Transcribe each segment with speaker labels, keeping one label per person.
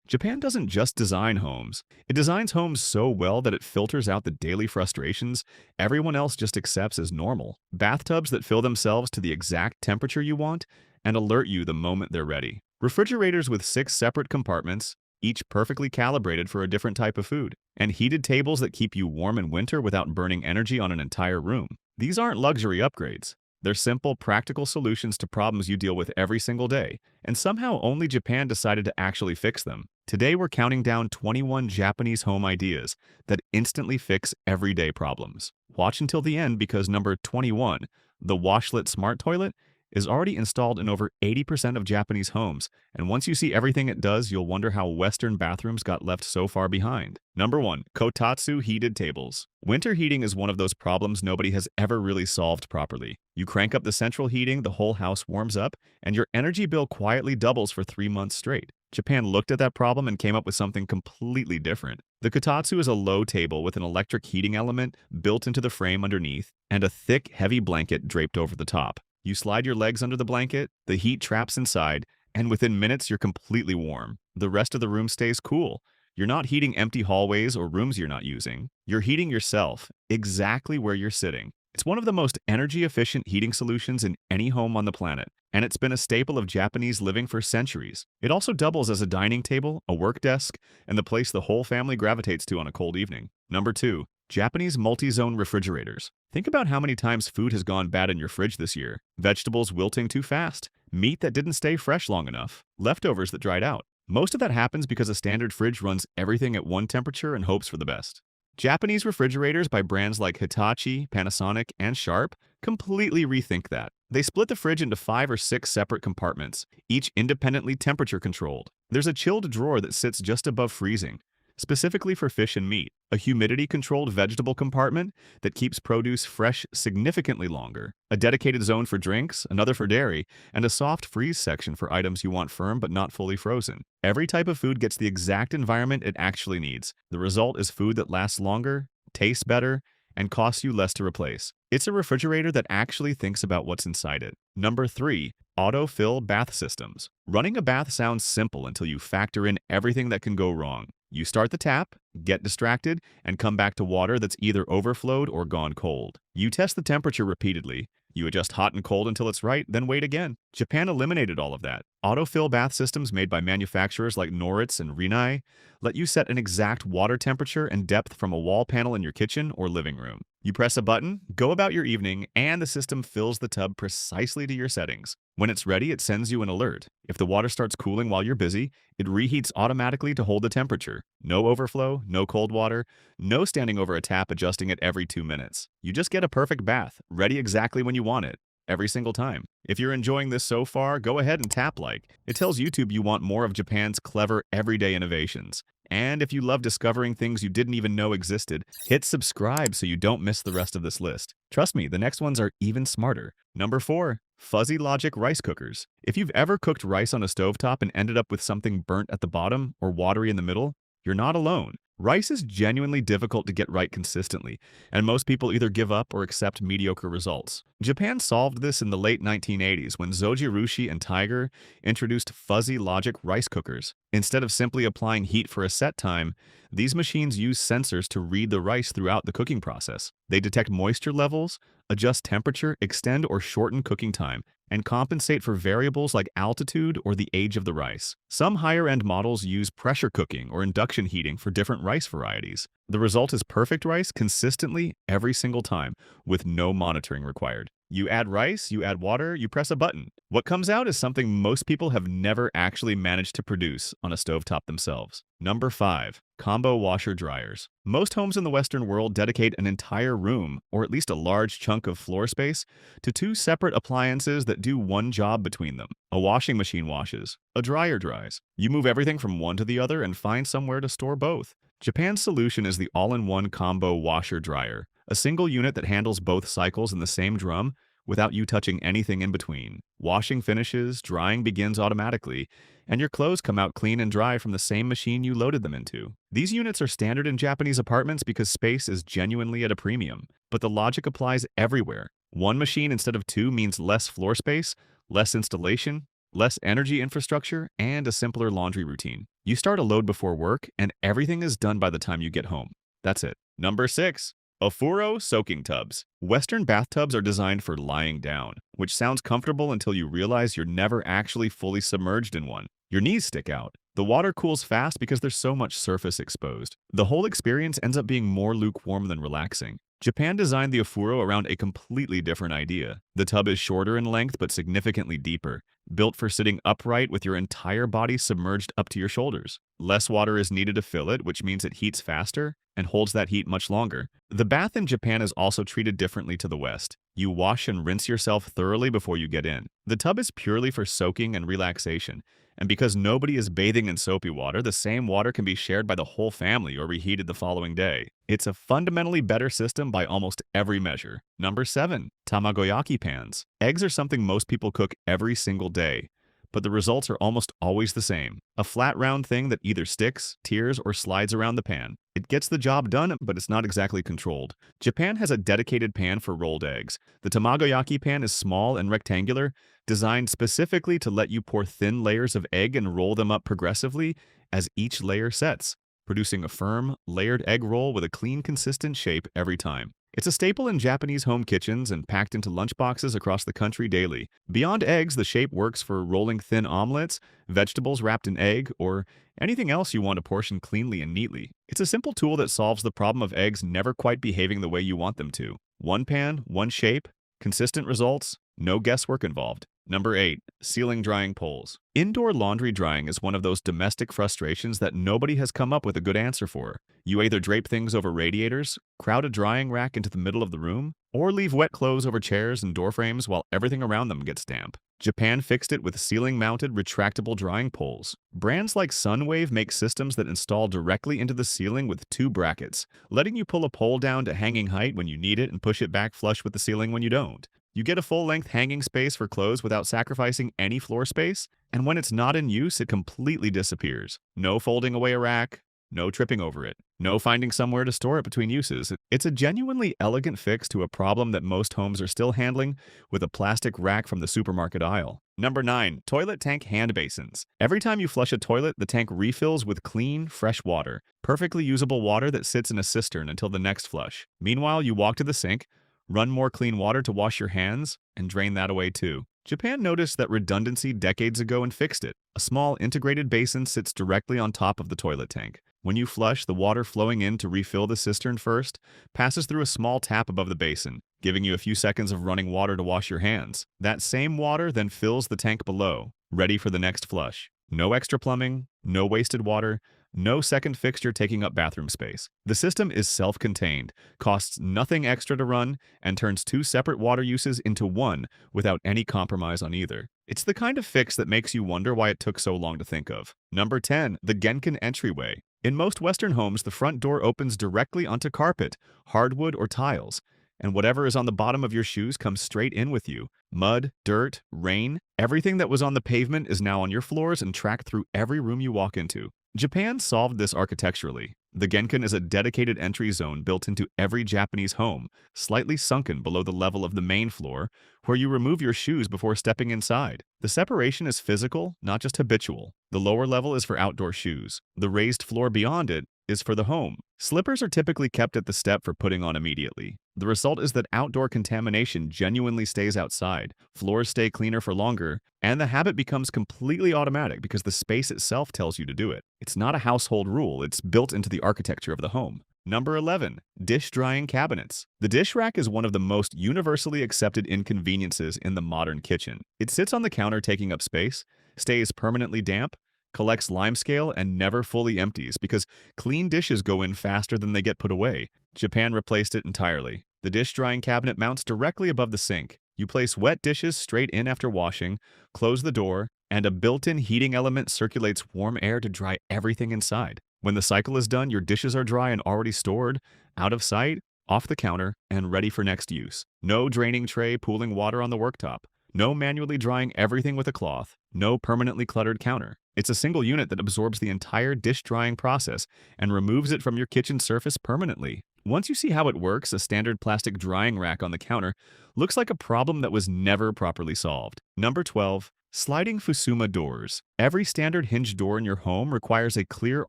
Speaker 1: Japan doesn't just design homes. It designs homes so well that it filters out the daily frustrations everyone else just accepts as normal. Bathtubs that fill themselves to the exact temperature you want and alert you the moment they're ready. Refrigerators with 6 separate compartments, each perfectly calibrated for a different type of food. And heated tables that keep you warm in winter without burning energy on an entire room. These aren't luxury upgrades. They're simple, practical solutions to problems you deal with every single day, and somehow only Japan decided to actually fix them. Today we're counting down 21 Japanese home ideas that instantly fix everyday problems. Watch until the end because number 21, the Washlet smart toilet, is already installed in over 80% of Japanese homes, and once you see everything it does, you'll wonder how Western bathrooms got left so far behind. Number 1. Kotatsu heated tables. Winter heating is one of those problems nobody has ever really solved properly. You crank up the central heating, the whole house warms up, and your energy bill quietly doubles for 3 months straight. Japan looked at that problem and came up with something completely different. The kotatsu is a low table with an electric heating element built into the frame underneath and a thick, heavy blanket draped over the top. You slide your legs under the blanket, the heat traps inside, and within minutes you're completely warm. The rest of the room stays cool. You're not heating empty hallways or rooms you're not using. You're heating yourself, exactly where you're sitting. It's one of the most energy-efficient heating solutions in any home on the planet, and it's been a staple of Japanese living for centuries. It also doubles as a dining table, a work desk, and the place the whole family gravitates to on a cold evening. Number 2. Japanese multi-zone refrigerators. Think about how many times food has gone bad in your fridge this year. Vegetables wilting too fast, meat that didn't stay fresh long enough, leftovers that dried out. Most of that happens because a standard fridge runs everything at one temperature and hopes for the best. Japanese refrigerators by brands like Hitachi, Panasonic, and Sharp completely rethink that. They split the fridge into 5 or 6 separate compartments, each independently temperature controlled. There's a chilled drawer that sits just above freezing, specifically for fish and meat, a humidity-controlled vegetable compartment that keeps produce fresh significantly longer, a dedicated zone for drinks, another for dairy, and a soft freeze section for items you want firm but not fully frozen. Every type of food gets the exact environment it actually needs. The result is food that lasts longer, tastes better, and costs you less to replace. It's a refrigerator that actually thinks about what's inside it. Number 3. Autofill bath systems. Running a bath sounds simple until you factor in everything that can go wrong. You start the tap, get distracted, and come back to water that's either overflowed or gone cold. You test the temperature repeatedly. You adjust hot and cold until it's right, then wait again. Japan eliminated all of that. Autofill bath systems made by manufacturers like Noritz and Rinnai let you set an exact water temperature and depth from a wall panel in your kitchen or living room. You press a button, go about your evening, and the system fills the tub precisely to your settings. When it's ready, it sends you an alert. If the water starts cooling while you're busy, it reheats automatically to hold the temperature. No overflow, no cold water, no standing over a tap adjusting it every 2 minutes. You just get a perfect bath, ready exactly when you want it, every single time. If you're enjoying this so far, go ahead and tap like. It tells YouTube you want more of Japan's clever everyday innovations. And if you love discovering things you didn't even know existed, hit subscribe so you don't miss the rest of this list. Trust me, the next ones are even smarter. Number 4. Fuzzy logic rice cookers. If you've ever cooked rice on a stovetop and ended up with something burnt at the bottom or watery in the middle, you're not alone. Rice is genuinely difficult to get right consistently, and most people either give up or accept mediocre results. Japan solved this in the late 1980s when Zojirushi and Tiger introduced fuzzy logic rice cookers. Instead of simply applying heat for a set time, these machines use sensors to read the rice throughout the cooking process. They detect moisture levels, adjust temperature, extend or shorten cooking time, and compensate for variables like altitude or the age of the rice. Some higher-end models use pressure cooking or induction heating for different rice varieties. The result is perfect rice consistently every single time, with no monitoring required. You add rice, you add water, you press a button. What comes out is something most people have never actually managed to produce on a stovetop themselves. Number 5. Combo washer dryers. Most homes in the Western world dedicate an entire room, or at least a large chunk of floor space, to 2 separate appliances that do one job between them. A washing machine washes, a dryer dries. You move everything from one to the other and find somewhere to store both. Japan's solution is the all-in-one combo washer dryer, a single unit that handles both cycles in the same drum without you touching anything in between. Washing finishes, drying begins automatically, and your clothes come out clean and dry from the same machine you loaded them into. These units are standard in Japanese apartments because space is genuinely at a premium, but the logic applies everywhere. One machine instead of 2 means less floor space, less installation, less energy infrastructure, and a simpler laundry routine. You start a load before work, and everything is done by the time you get home. That's it. Number 6. Afuro soaking tubs. Western bathtubs are designed for lying down, which sounds comfortable until you realize you're never actually fully submerged in one. Your knees stick out. The water cools fast because there's so much surface exposed. The whole experience ends up being more lukewarm than relaxing. Japan designed the Afuro around a completely different idea. The tub is shorter in length but significantly deeper, built for sitting upright with your entire body submerged up to your shoulders. Less water is needed to fill it, which means it heats faster and holds that heat much longer. The bath in Japan is also treated differently to the West. You wash and rinse yourself thoroughly before you get in. The tub is purely for soaking and relaxation. And because nobody is bathing in soapy water, the same water can be shared by the whole family or reheated the following day. It's a fundamentally better system by almost every measure. Number 7. Tamagoyaki pans. Eggs are something most people cook every single day, but the results are almost always the same. A flat round thing that either sticks, tears, or slides around the pan. It gets the job done, but it's not exactly controlled. Japan has a dedicated pan for rolled eggs. The tamagoyaki pan is small and rectangular, designed specifically to let you pour thin layers of egg and roll them up progressively as each layer sets, producing a firm, layered egg roll with a clean, consistent shape every time. It's a staple in Japanese home kitchens and packed into lunchboxes across the country daily. Beyond eggs, the shape works for rolling thin omelets, vegetables wrapped in egg, or anything else you want to portion cleanly and neatly. It's a simple tool that solves the problem of eggs never quite behaving the way you want them to. One pan, one shape, consistent results, no guesswork involved. Number 8. Ceiling drying poles. Indoor laundry drying is one of those domestic frustrations that nobody has come up with a good answer for. You either drape things over radiators, crowd a drying rack into the middle of the room, or leave wet clothes over chairs and door frames while everything around them gets damp. Japan fixed it with ceiling-mounted retractable drying poles. Brands like Sunwave make systems that install directly into the ceiling with 2 brackets, letting you pull a pole down to hanging height when you need it and push it back flush with the ceiling when you don't. You get a full-length hanging space for clothes without sacrificing any floor space, and when it's not in use, it completely disappears. No folding away a rack, no tripping over it, no finding somewhere to store it between uses. It's a genuinely elegant fix to a problem that most homes are still handling with a plastic rack from the supermarket aisle. Number 9. Toilet tank hand basins. Every time you flush a toilet, the tank refills with clean, fresh water. Perfectly usable water that sits in a cistern until the next flush. Meanwhile, you walk to the sink, run more clean water to wash your hands, and drain that away too. Japan noticed that redundancy decades ago and fixed it. A small integrated basin sits directly on top of the toilet tank. When you flush, the water flowing in to refill the cistern first passes through a small tap above the basin, giving you a few seconds of running water to wash your hands. That same water then fills the tank below, ready for the next flush. No extra plumbing, no wasted water, no second fixture taking up bathroom space. The system is self-contained, costs nothing extra to run, and turns 2 separate water uses into one without any compromise on either. It's the kind of fix that makes you wonder why it took so long to think of. Number 10. The Genken entryway. In most Western homes, the front door opens directly onto carpet, hardwood, or tiles, and whatever is on the bottom of your shoes comes straight in with you. Mud, dirt, rain, everything that was on the pavement is now on your floors and tracked through every room you walk into. Japan solved this architecturally. The Genken is a dedicated entry zone built into every Japanese home, slightly sunken below the level of the main floor, where you remove your shoes before stepping inside. The separation is physical, not just habitual. The lower level is for outdoor shoes. The raised floor beyond it is for the home. Slippers are typically kept at the step for putting on immediately. The result is that outdoor contamination genuinely stays outside, floors stay cleaner for longer, and the habit becomes completely automatic because the space itself tells you to do it. It's not a household rule, it's built into the architecture of the home. Number 11. Dish drying cabinets. The dish rack is one of the most universally accepted inconveniences in the modern kitchen. It sits on the counter taking up space, stays permanently damp, collects limescale, and never fully empties because clean dishes go in faster than they get put away. Japan replaced it entirely. The dish drying cabinet mounts directly above the sink. You place wet dishes straight in after washing, close the door, and a built-in heating element circulates warm air to dry everything inside. When the cycle is done, your dishes are dry and already stored, out of sight, off the counter, and ready for next use. No draining tray pooling water on the worktop. No manually drying everything with a cloth. No permanently cluttered counter. It's a single unit that absorbs the entire dish drying process and removes it from your kitchen surface permanently. Once you see how it works, a standard plastic drying rack on the counter looks like a problem that was never properly solved. Number 12. Sliding Fusuma doors. Every standard hinge door in your home requires a clear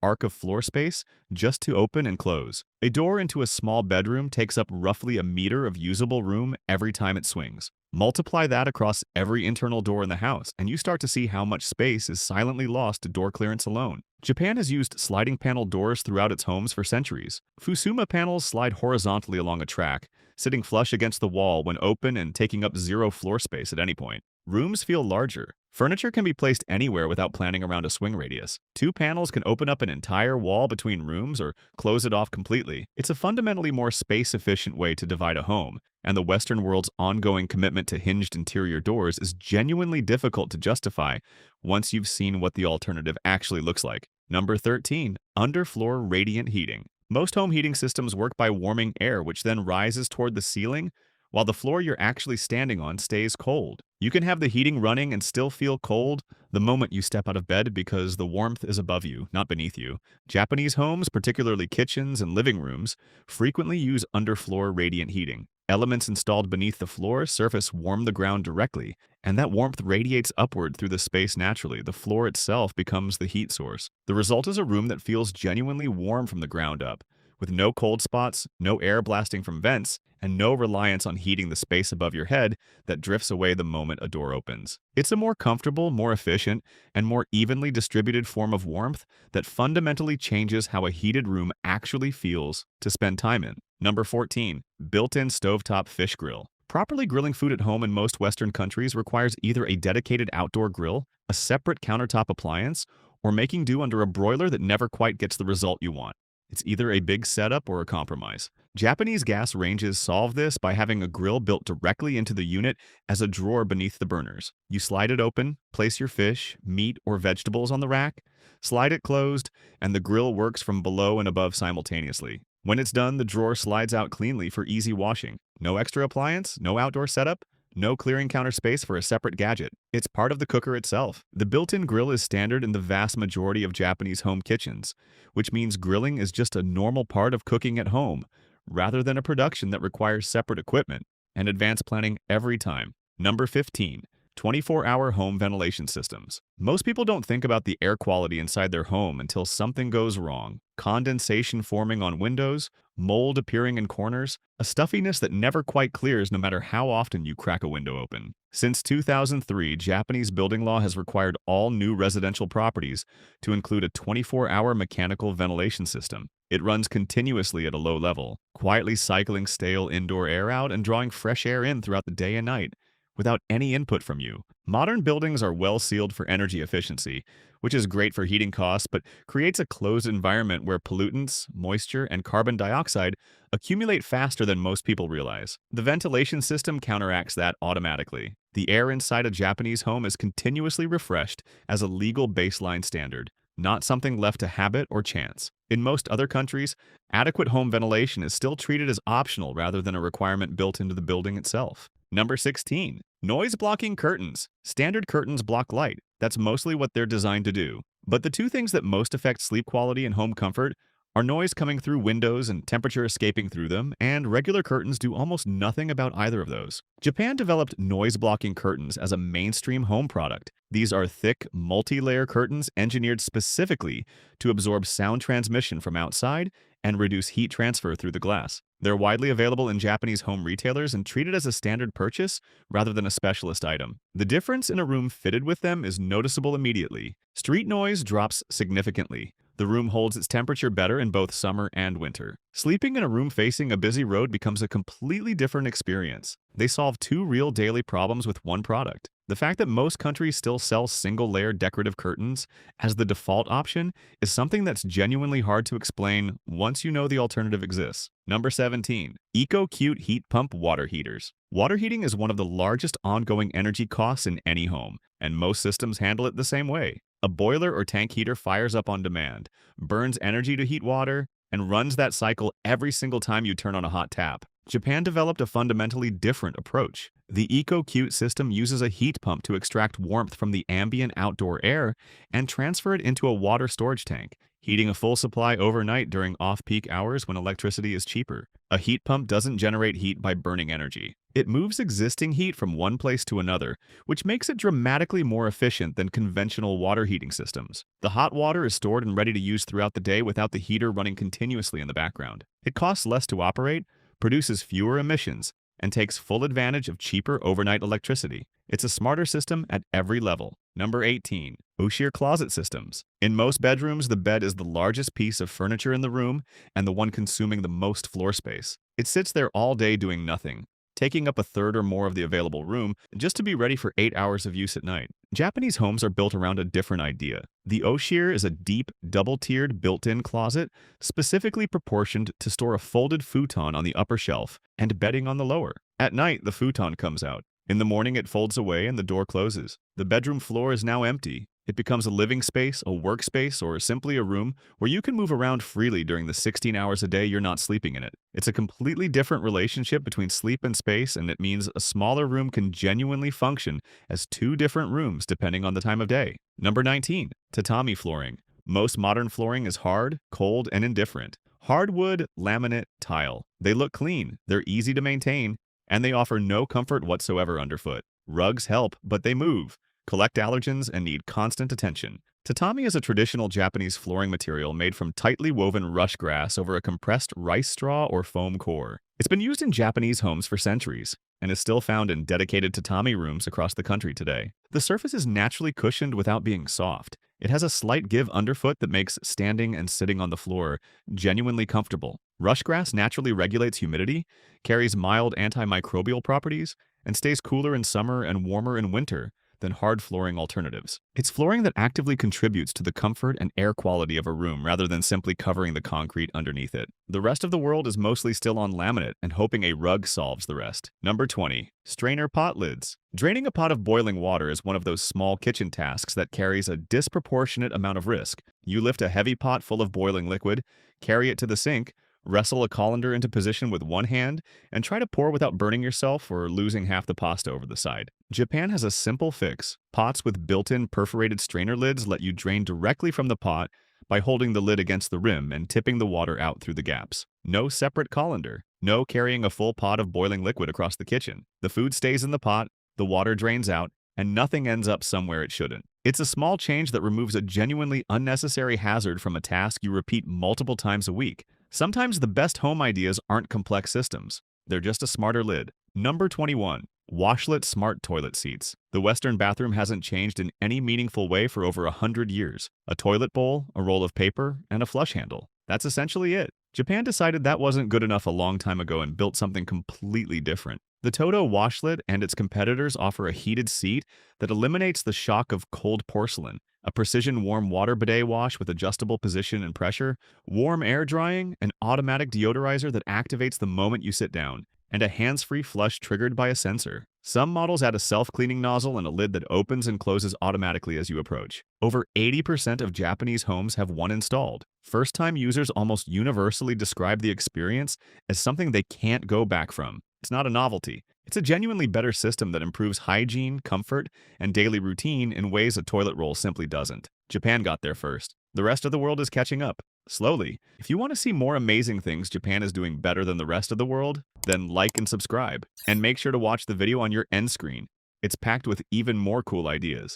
Speaker 1: arc of floor space just to open and close. A door into a small bedroom takes up roughly a meter of usable room every time it swings. Multiply that across every internal door in the house, and you start to see how much space is silently lost to door clearance alone. Japan has used sliding panel doors throughout its homes for centuries. Fusuma panels slide horizontally along a track, sitting flush against the wall when open and taking up zero floor space at any point. Rooms feel larger. Furniture can be placed anywhere without planning around a swing radius. Two panels can open up an entire wall between rooms or close it off completely. It's a fundamentally more space-efficient way to divide a home, and the Western world's ongoing commitment to hinged interior doors is genuinely difficult to justify once you've seen what the alternative actually looks like. Number 13. Underfloor radiant heating. Most home heating systems work by warming air, which then rises toward the ceiling, while the floor you're actually standing on stays cold. You can have the heating running and still feel cold the moment you step out of bed because the warmth is above you, not beneath you. Japanese homes, particularly kitchens and living rooms, frequently use underfloor radiant heating. Elements installed beneath the floor surface warm the ground directly, and that warmth radiates upward through the space naturally. The floor itself becomes the heat source. The result is a room that feels genuinely warm from the ground up, with no cold spots, no air blasting from vents, and no reliance on heating the space above your head that drifts away the moment a door opens. It's a more comfortable, more efficient, and more evenly distributed form of warmth that fundamentally changes how a heated room actually feels to spend time in. Number 14. Built-in stovetop fish grill. Properly grilling food at home in most Western countries requires either a dedicated outdoor grill, a separate countertop appliance, or making do under a broiler that never quite gets the result you want. It's either a big setup or a compromise. Japanese gas ranges solve this by having a grill built directly into the unit as a drawer beneath the burners. You slide it open, place your fish, meat, or vegetables on the rack, slide it closed, and the grill works from below and above simultaneously. When it's done, the drawer slides out cleanly for easy washing. No extra appliance, no outdoor setup, no clearing counter space for a separate gadget. It's part of the cooker itself. The built-in grill is standard in the vast majority of Japanese home kitchens, which means grilling is just a normal part of cooking at home, rather than a production that requires separate equipment and advanced planning every time. Number 15. 24-hour home ventilation systems. Most people don't think about the air quality inside their home until something goes wrong. Condensation forming on windows, mold appearing in corners, a stuffiness that never quite clears no matter how often you crack a window open. Since 2003, Japanese building law has required all new residential properties to include a 24-hour mechanical ventilation system. It runs continuously at a low level, quietly cycling stale indoor air out and drawing fresh air in throughout the day and night, without any input from you. Modern buildings are well sealed for energy efficiency, which is great for heating costs, but creates a closed environment where pollutants, moisture, and carbon dioxide accumulate faster than most people realize. The ventilation system counteracts that automatically. The air inside a Japanese home is continuously refreshed as a legal baseline standard, not something left to habit or chance. In most other countries, adequate home ventilation is still treated as optional rather than a requirement built into the building itself. Number 16. Noise-blocking curtains. Standard curtains block light. That's mostly what they're designed to do. But the two things that most affect sleep quality and home comfort are noise coming through windows and temperature escaping through them, and regular curtains do almost nothing about either of those. Japan developed noise-blocking curtains as a mainstream home product. These are thick, multi-layer curtains engineered specifically to absorb sound transmission from outside and reduce heat transfer through the glass. They're widely available in Japanese home retailers and treated as a standard purchase rather than a specialist item. The difference in a room fitted with them is noticeable immediately. Street noise drops significantly. The room holds its temperature better in both summer and winter. Sleeping in a room facing a busy road becomes a completely different experience. They solve two real daily problems with one product. The fact that most countries still sell single-layer decorative curtains as the default option is something that's genuinely hard to explain once you know the alternative exists. Number 17. Eco-Cute Heat Pump Water Heaters. Water heating is one of the largest ongoing energy costs in any home, and most systems handle it the same way. A boiler or tank heater fires up on demand, burns energy to heat water, and runs that cycle every single time you turn on a hot tap. Japan developed a fundamentally different approach. The Eco-Cute system uses a heat pump to extract warmth from the ambient outdoor air and transfer it into a water storage tank. heating a full supply overnight during off-peak hours when electricity is cheaper. A heat pump doesn't generate heat by burning energy. It moves existing heat from one place to another, which makes it dramatically more efficient than conventional water heating systems. The hot water is stored and ready to use throughout the day without the heater running continuously in the background. It costs less to operate, produces fewer emissions, and takes full advantage of cheaper overnight electricity. It's a smarter system at every level. Number 18. Oshiire closet systems. In most bedrooms, the bed is the largest piece of furniture in the room and the one consuming the most floor space. It sits there all day doing nothing, taking up a third or more of the available room just to be ready for 8 hours of use at night. Japanese homes are built around a different idea. The Oshiire is a deep, double-tiered built-in closet specifically proportioned to store a folded futon on the upper shelf and bedding on the lower. At night, the futon comes out. In the morning, it folds away and the door closes. The bedroom floor is now empty. It becomes a living space, a workspace, or simply a room where you can move around freely during the 16 hours a day you're not sleeping in it. It's a completely different relationship between sleep and space, and it means a smaller room can genuinely function as two different rooms depending on the time of day. Number 19. Tatami flooring. Most modern flooring is hard, cold, and indifferent. Hardwood, laminate, tile. They look clean, they're easy to maintain, and they offer no comfort whatsoever underfoot. Rugs help, but they move, collect allergens, and need constant attention. Tatami is a traditional Japanese flooring material made from tightly woven rush grass over a compressed rice straw or foam core. It's been used in Japanese homes for centuries and is still found in dedicated tatami rooms across the country today. The surface is naturally cushioned without being soft. It has a slight give underfoot that makes standing and sitting on the floor genuinely comfortable. Rush grass naturally regulates humidity, carries mild antimicrobial properties, and stays cooler in summer and warmer in winter than hard flooring alternatives. It's flooring that actively contributes to the comfort and air quality of a room rather than simply covering the concrete underneath it. The rest of the world is mostly still on laminate and hoping a rug solves the rest. Number 20. Strainer pot lids. Draining a pot of boiling water is one of those small kitchen tasks that carries a disproportionate amount of risk. You lift a heavy pot full of boiling liquid, carry it to the sink, wrestle a colander into position with one hand, and try to pour without burning yourself or losing half the pasta over the side. Japan has a simple fix. Pots with built-in perforated strainer lids let you drain directly from the pot by holding the lid against the rim and tipping the water out through the gaps. No separate colander. No carrying a full pot of boiling liquid across the kitchen. The food stays in the pot, the water drains out, and nothing ends up somewhere it shouldn't. It's a small change that removes a genuinely unnecessary hazard from a task you repeat multiple times a week. Sometimes the best home ideas aren't complex systems. They're just a smarter lid. Number 21. Washlet smart toilet seats. The Western bathroom hasn't changed in any meaningful way for over 100 years. A toilet bowl, a roll of paper, and a flush handle. That's essentially it. Japan decided that wasn't good enough a long time ago and built something completely different. The Toto Washlet and its competitors offer a heated seat that eliminates the shock of cold porcelain, a precision warm water bidet wash with adjustable position and pressure, warm air drying, an automatic deodorizer that activates the moment you sit down, and a hands-free flush triggered by a sensor. Some models add a self-cleaning nozzle and a lid that opens and closes automatically as you approach. Over 80% of Japanese homes have one installed. First-time users almost universally describe the experience as something they can't go back from. It's not a novelty. It's a genuinely better system that improves hygiene, comfort, and daily routine in ways a toilet roll simply doesn't. Japan got there first. The rest of the world is catching up. Slowly. If you want to see more amazing things Japan is doing better than the rest of the world, then like and subscribe. And make sure to watch the video on your end screen. It's packed with even more cool ideas.